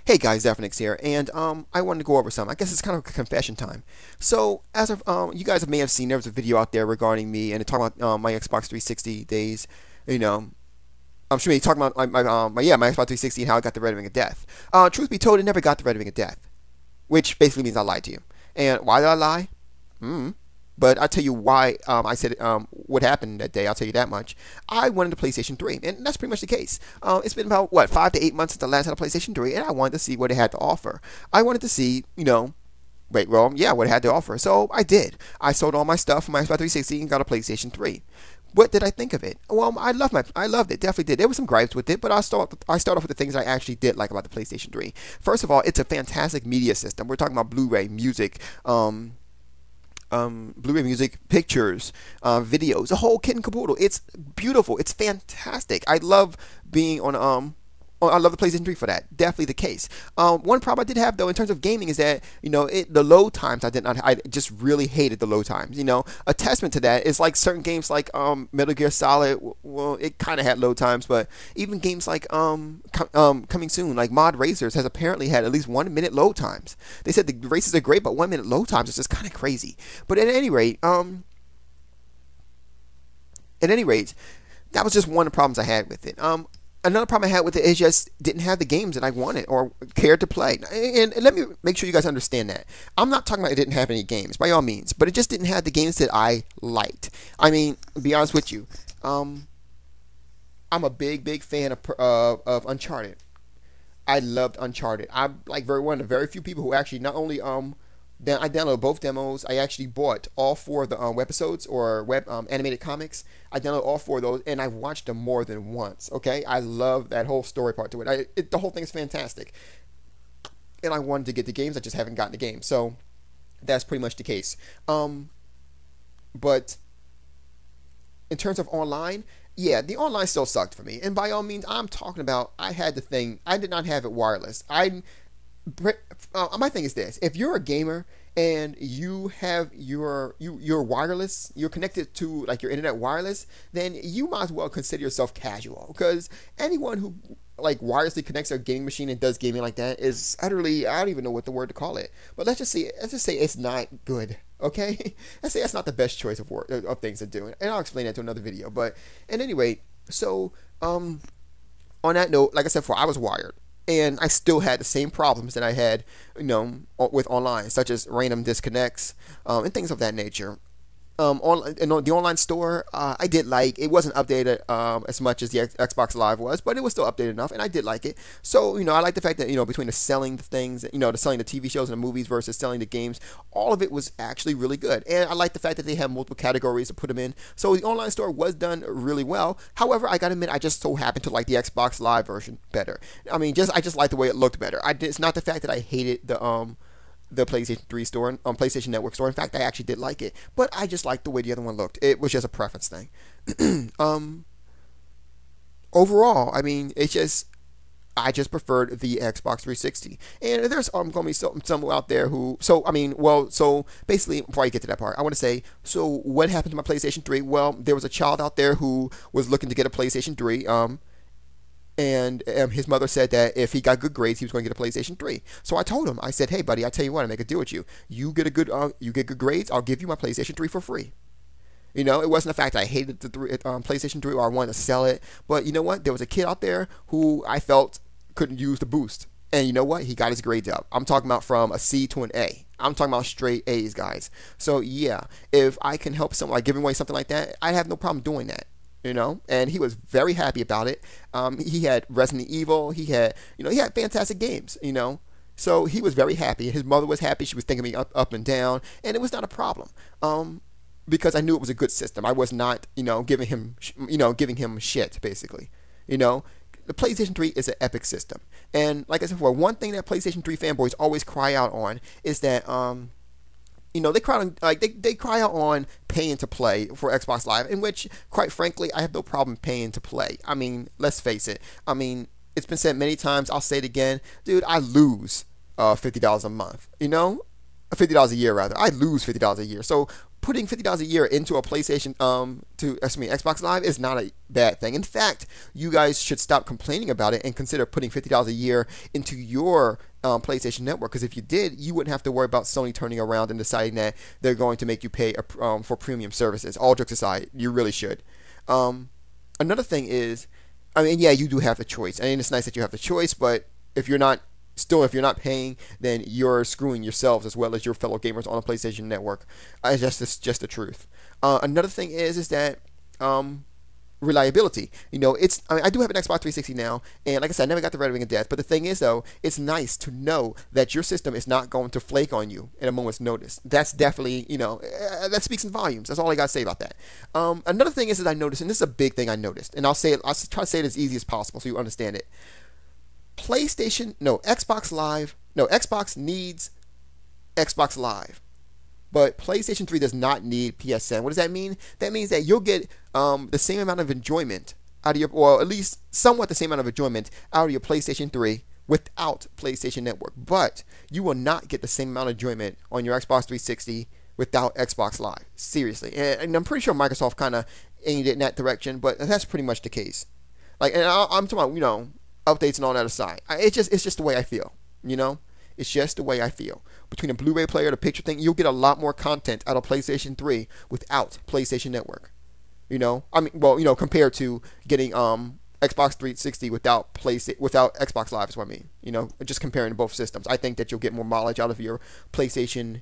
Hey guys, Zephyrnix here, and I wanted to go over something. I guess it's kind of a confession time. So, as of you guys may have seen, there was a video out there regarding me and talking about my Xbox 360 days. You know, I'm sure you talking about my Xbox 360 and how I got the red ring of death. Truth be told, it never got the red ring of death, which basically means I lied to you. And why did I lie? But I'll tell you why I said what happened that day. I'll tell you that much. I wanted a PlayStation 3, and that's pretty much the case. It's been about, 5 to 8 months since I last had a PlayStation 3, and I wanted to see what it had to offer. I wanted to see, what it had to offer. So I did. I sold all my stuff from my Xbox 360 and got a PlayStation 3. What did I think of it? Well, I loved it. Definitely did. There were some gripes with it, but I start off with the things I actually did like about the PlayStation 3. First of all, it's a fantastic media system. We're talking about Blu-ray, music, Blu-ray music, pictures, videos, the whole kit and caboodle. It's beautiful. It's fantastic. I love being on I love the PlayStation 3 for that. Definitely the case. One problem I did have though in terms of gaming is that the load times I just really hated the load times. A testament to that is like certain games like Metal Gear Solid. Well, it kind of had load times, but even games like coming soon, like Mod Racers, has apparently had at least 1 minute load times. They said the races are great, but 1 minute load times is just kind of crazy. But at any rate, that was just one of the problems I had with it. Another problem I had with it is just didn't have the games that I wanted or cared to play. And let me make sure you guys understand that. I'm not talking about it didn't have any games, by all means, but it just didn't have the games that I liked. I mean, to be honest with you, I'm a big fan of Uncharted. I loved Uncharted. I'm like one of the very few people who actually not only I downloaded both demos. I actually bought all 4 of the webisodes or web animated comics. I downloaded all 4 of those, and I've watched them more than once. Okay, I love that whole story part to it. The whole thing is fantastic, and I wanted to get the games. I just haven't gotten the games, so that's pretty much the case. But in terms of online, yeah, the online still sucked for me. And by all means, I'm talking about I had the thing. I did not have it wireless. My thing is this: if you're a gamer and you have you're wireless, you're connected to like your internet wireless, then you might as well consider yourself casual, because anyone who like wirelessly connects their gaming machine and does gaming like that is utterly, I don't even know what the word to call it, but let's just say it's not good. Okay, let's say that's not the best choice of things to do, and I'll explain that to another video. But at any rate, so on that note, like I said before, I was wired. And I still had the same problems that I had, with online, such as random disconnects and things of that nature. The online store, I did like. It wasn't updated as much as the Xbox Live was, but it was still updated enough, and I did like it. So, I like the fact that, between the selling the things, the selling the TV shows and the movies versus selling the games, all of it was actually really good. And I like the fact that they have multiple categories to put them in. So the online store was done really well. However, I gotta admit, I just so happened to like the Xbox Live version better. I mean, I just like the way it looked better. It's not the fact that I hated the PlayStation 3 store, PlayStation Network store. In fact, I actually did like it, but I just liked the way the other one looked. It was just a preference thing. Overall, I mean, I just preferred the Xbox 360. And there's going to be some out there who, so basically, before I get to that part, I want to say, so what happened to my PlayStation 3? Well, there was a child out there who was looking to get a PlayStation 3, and his mother said that if he got good grades, he was going to get a PlayStation 3. So I told him, I said, hey, buddy, I tell you what, I make a deal with you. You get good grades, I'll give you my PlayStation 3 for free. It wasn't the fact that I hated the PlayStation 3 or I wanted to sell it. But you know what? There was a kid out there who I felt couldn't use the boost. And you know what? He got his grades up. I'm talking about from a C to an A. I'm talking about straight A's, guys. So yeah, if I can help someone, like giving away something like that, I have no problem doing that. And he was very happy about it. He had Resident Evil. He had fantastic games. So he was very happy. His mother was happy. She was thinking me up and down, and it was not a problem. Because I knew it was a good system. I was not, giving him shit, basically. The PlayStation 3 is an epic system, and like I said before, one thing that PlayStation 3 fanboys always cry out on is that they cry out on paying to play for Xbox Live, in which, quite frankly, I have no problem paying to play. I mean, let's face it. I mean, it's been said many times. I'll say it again, dude. I lose $50 a month. $50 a year rather. I lose $50 a year. So putting $50 a year into a PlayStation Xbox Live is not a bad thing. In fact, you guys should stop complaining about it and consider putting $50 a year into your PlayStation Network, because if you did, you wouldn't have to worry about Sony turning around and deciding that they're going to make you pay for premium services. All jokes aside, you really should. Another thing is, I mean, yeah, you do have the choice. I mean, it's nice that you have the choice, but if you're not paying, then you're screwing yourselves as well as your fellow gamers on a PlayStation Network. It's just the truth. Another thing is that reliability. I do have an Xbox 360 now, and like I said, I never got the Red Ring of Death. But the thing is, though, it's nice to know that your system is not going to flake on you in a moment's notice. That's definitely, that speaks in volumes. That's all I got to say about that. Another thing is that I noticed, and this is a big thing I noticed, and I'll try to say it as easy as possible so you understand it. Xbox needs Xbox Live, but PlayStation 3 does not need PSN. What does that mean? That means that you'll get the same amount of enjoyment out of or at least somewhat the same amount of enjoyment out of your PlayStation 3 without PlayStation Network, but you will not get the same amount of enjoyment on your Xbox 360 without Xbox Live. Seriously, and I'm pretty sure Microsoft kind of aimed it in that direction, but that's pretty much the case. And I'm talking about, updates and all that aside. It's just the way I feel, It's just the way I feel. Between a Blu-ray player, the picture thing, you'll get a lot more content out of PlayStation 3 without PlayStation Network. Compared to getting Xbox 360 without Xbox Live is what I mean. Just comparing both systems. I think that you'll get more mileage out of your PlayStation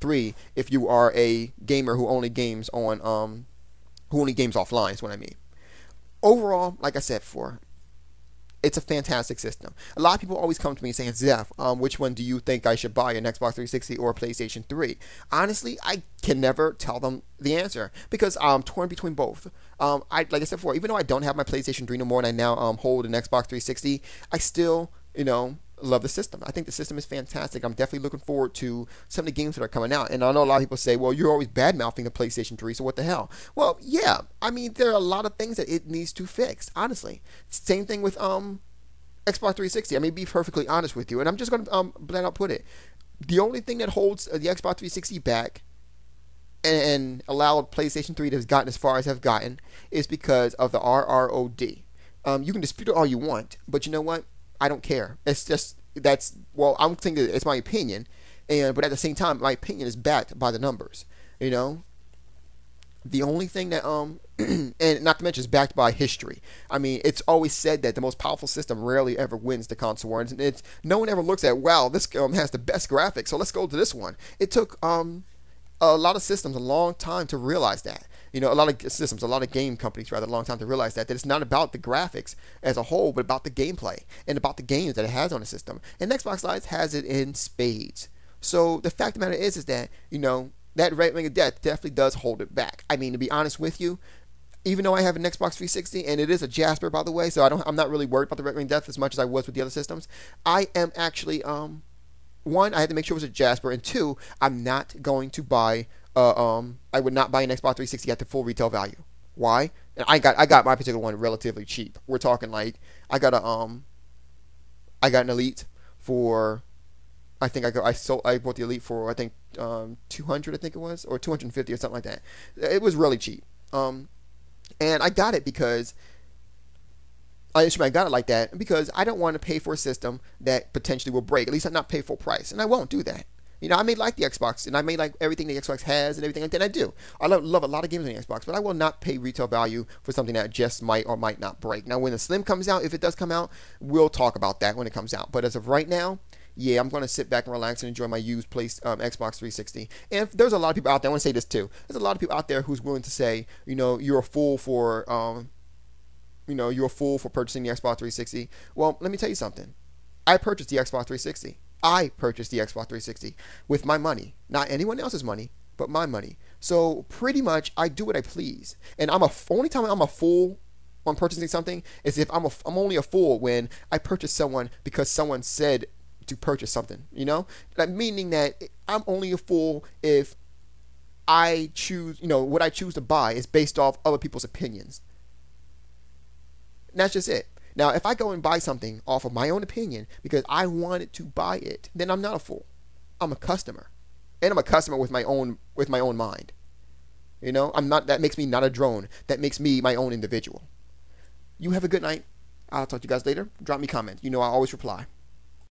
3 if you are a gamer who only games offline is what I mean. Overall, like I said before, it's a fantastic system. A lot of people always come to me saying, Zeph, which one do you think I should buy, an Xbox 360 or a PlayStation 3? Honestly, I can never tell them the answer because I'm torn between both. Like I said before, even though I don't have my PlayStation 3 no more and I now hold an Xbox 360, I still, love the system. I think the system is fantastic. I'm definitely looking forward to some of the games that are coming out. And I know a lot of people say, well, you're always bad-mouthing the PlayStation 3, so what the hell? Well, yeah. I mean, there are a lot of things that it needs to fix, honestly. Same thing with Xbox 360. I mean, be perfectly honest with you. And I'm just going to flat out put it. The only thing that holds the Xbox 360 back and allowed PlayStation 3 to have gotten as far as have gotten is because of the RROD. You can dispute it all you want, but you know what? I don't care. It's just I'm thinking it's my opinion, but at the same time, my opinion is backed by the numbers. The only thing that and not to mention is backed by history. I mean, it's always said that the most powerful system rarely ever wins the console war, and no one ever looks at, wow, this has the best graphics, so let's go to this one. It took a lot of systems a long time to realize that. A lot of game companies rather, a long time to realize that it's not about the graphics as a whole, but about the gameplay and about the games that it has on the system. And Xbox Live has it in spades. So the fact of the matter is that, that Red Ring of Death definitely does hold it back. I mean, to be honest with you, even though I have an Xbox 360, and it is a Jasper, by the way, so I'm not really worried about the Red Ring of Death as much as I was with the other systems. I am actually, one, I had to make sure it was a Jasper, and two, I'm not going to buy I would not buy an Xbox 360 at the full retail value. Why? And I got my particular one relatively cheap. We're talking like I got an Elite for, I think I bought the Elite for, I think 200, I think it was, or 250 or something like that. It was really cheap. And I got it because I got it like that because I don't want to pay for a system that potentially will break. At least I'm not pay full price, and I won't do that. I may like the Xbox, and I may like everything the Xbox has and everything like that. I do. I love a lot of games on the Xbox, but I will not pay retail value for something that just might or might not break. Now, when the Slim comes out, if it does come out, we'll talk about that when it comes out. But as of right now, yeah, I'm going to sit back and relax and enjoy my used Xbox 360. And if there's a lot of people out there, I want to say this too. There's a lot of people out there who's willing to say, you're a fool for, you're a fool for purchasing the Xbox 360. Well, let me tell you something. I purchased the Xbox 360. I purchased the Xbox 360 with my money, not anyone else's money, but my money. So pretty much, I do what I please. And only time I'm a fool on purchasing something is if I'm only a fool when I purchase someone because someone said to purchase something. Meaning that I'm only a fool if I choose, what I choose to buy is based off other people's opinions. And that's just it. Now, if I go and buy something off of my own opinion because I wanted to buy it, then I'm not a fool. I'm a customer, and I'm a customer with my own mind. You know, I'm not. That makes me not a drone. That makes me my own individual. You have a good night. I'll talk to you guys later. Drop me comments. You know I always reply.